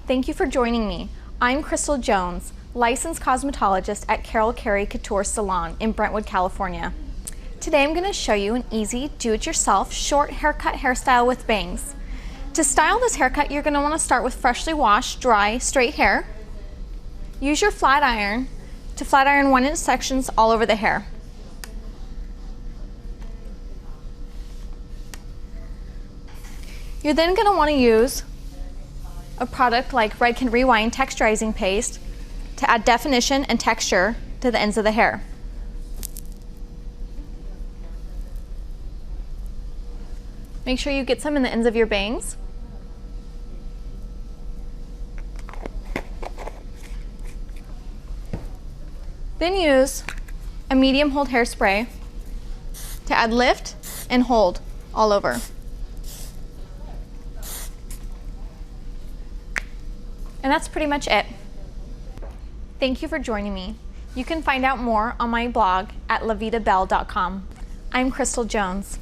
Thank you for joining me. I'm Crystal Jones, licensed cosmetologist at Carol Carey Couture Salon in Brentwood, California. Today I'm going to show you an easy do-it-yourself short haircut hairstyle with bangs. To style this haircut, you're going to want to start with freshly washed, dry, straight hair. Use your flat iron to flat iron 1-inch sections all over the hair. You're then going to want to use a product like Red Can Rewind texturizing paste to add definition and texture to the ends of the hair. Make sure you get some in the ends of your bangs. Then use a medium hold hairspray to add lift and hold all over. And that's pretty much it. Thank you for joining me. You can find out more on my blog at lavitabelle.com. I'm Crystal Jones.